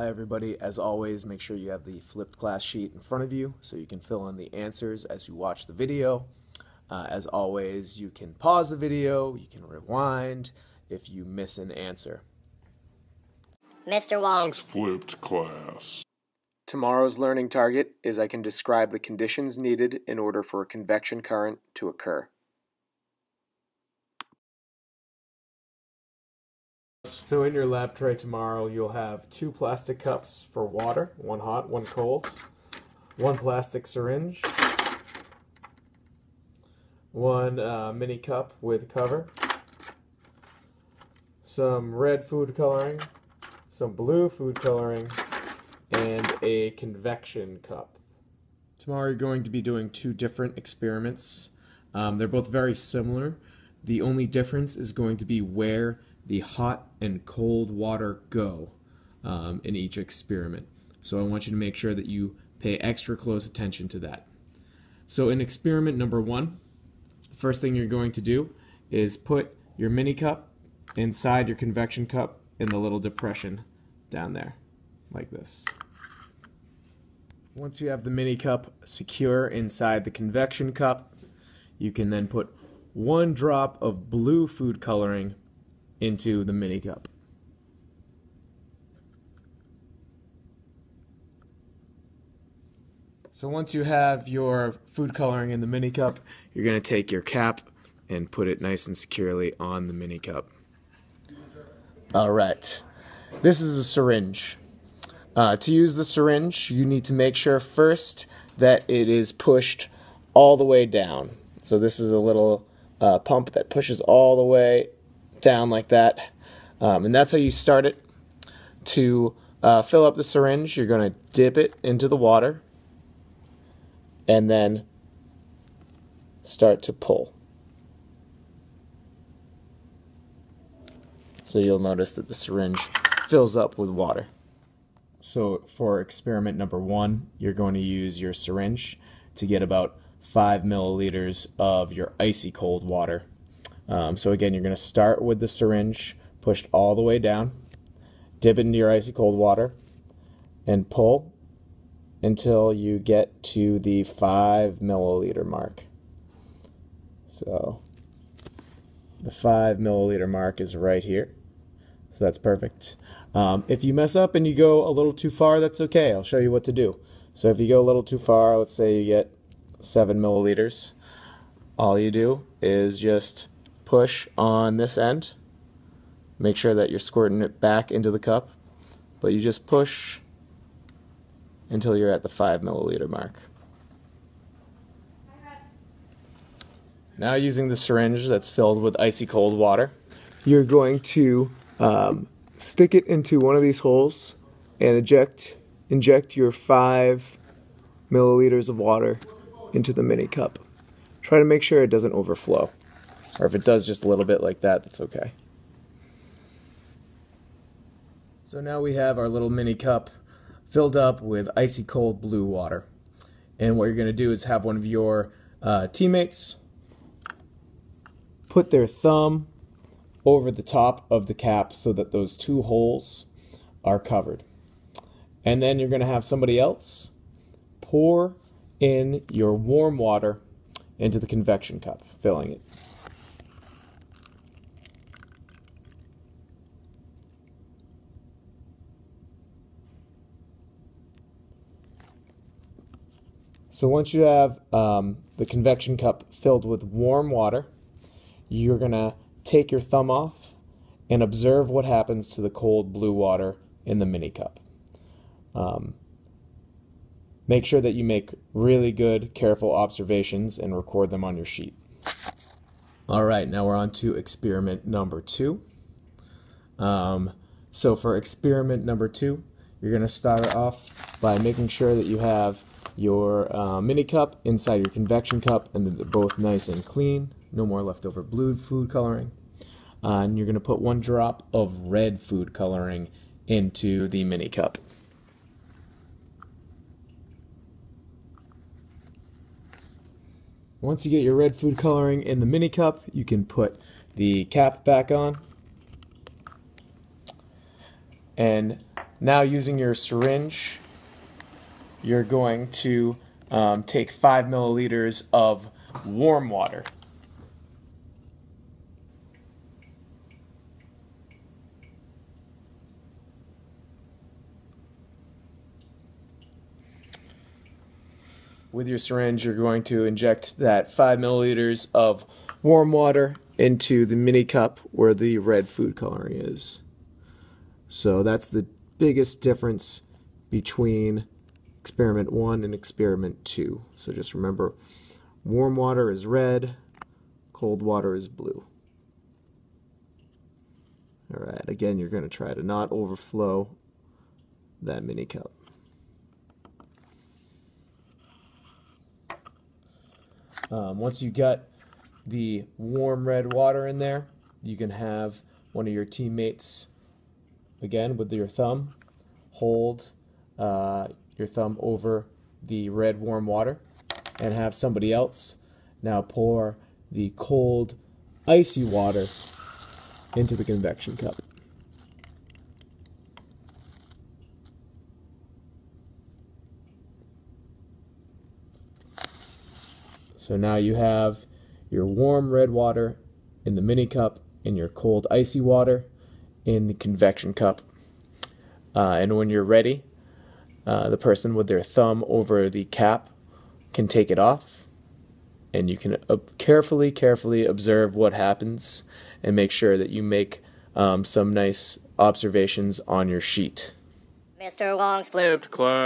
Hi everybody, as always make sure you have the flipped class sheet in front of you so you can fill in the answers as you watch the video. As always, you can pause the video, you can rewind if you miss an answer. Mr. Wong's flipped class. Tomorrow's learning target is I can describe the conditions needed in order for a convection current to occur. So in your lab tray tomorrow, you'll have 2 plastic cups for water, one hot, one cold, 1 plastic syringe, 1 mini cup with cover, some red food coloring, some blue food coloring, and a convection cup. Tomorrow you're going to be doing 2 different experiments. They're both very similar. The only difference is going to be where the hot and cold water go in each experiment. So I want you to make sure that you pay extra close attention to that. So in experiment number 1, the first thing you're going to do is put your mini cup inside your convection cup in the little depression down there, like this. Once you have the mini cup secure inside the convection cup, you can then put 1 drop of blue food coloring into the mini cup. So once you have your food coloring in the mini cup, you're going to take your cap and put it nice and securely on the mini cup. Alright, this is a syringe. To use the syringe, you need to make sure first that it is pushed all the way down. So this is a little pump that pushes all the way down like that, and that's how you start it. To fill up the syringe, you're going to dip it into the water and then start to pull. So you'll notice that the syringe fills up with water. So for experiment number 1, you're going to use your syringe to get about 5 milliliters of your icy cold water. So again, you're going to start with the syringe pushed all the way down, dip it into your icy cold water, and pull until you get to the 5 milliliter mark. So the 5 milliliter mark is right here. So that's perfect. If you mess up and you go a little too far, that's okay. I'll show you what to do. So if you go a little too far, let's say you get 7 milliliters, all you do is just push on this end. Make sure that you're squirting it back into the cup, but you just push until you're at the 5 milliliter mark. Now, using the syringe that's filled with icy cold water, you're going to stick it into one of these holes and inject your 5 milliliters of water into the mini cup. Try to make sure it doesn't overflow. Or if it does just a little bit like that, that's okay. So now we have our little mini cup filled up with icy cold blue water. And what you're going to do is have one of your teammates put their thumb over the top of the cap so that those 2 holes are covered. And then you're going to have somebody else pour in your warm water into the convection cup, filling it. So once you have the convection cup filled with warm water, you're going to take your thumb off and observe what happens to the cold blue water in the mini cup. Make sure that you make really good, careful observations and record them on your sheet. Alright, now we're on to experiment number 2. So for experiment number 2, you're going to start off by making sure that you have your mini cup inside your convection cup and that they're both nice and clean. No more leftover blue food coloring. And you're going to put 1 drop of red food coloring into the mini cup. Once you get your red food coloring in the mini cup, you can put the cap back on. And Now using your syringe, you're going to take 5 milliliters of warm water. With your syringe, you're going to inject that 5 milliliters of warm water into the mini cup where the red food coloring is. So that's the biggest difference between experiment 1 and experiment 2. So just remember, warm water is red, cold water is blue. Alright, again, you're going to try to not overflow that mini cup. Once you got the warm red water in there, you can have one of your teammates, again with your thumb, hold your thumb over the red warm water, and have somebody else now pour the cold icy water into the convection cup. So now you have your warm red water in the mini cup and your cold icy water in the convection cup. And when you're ready, the person with their thumb over the cap can take it off, and you can carefully observe what happens and make sure that you make some nice observations on your sheet. Mr. Wong's flipped class.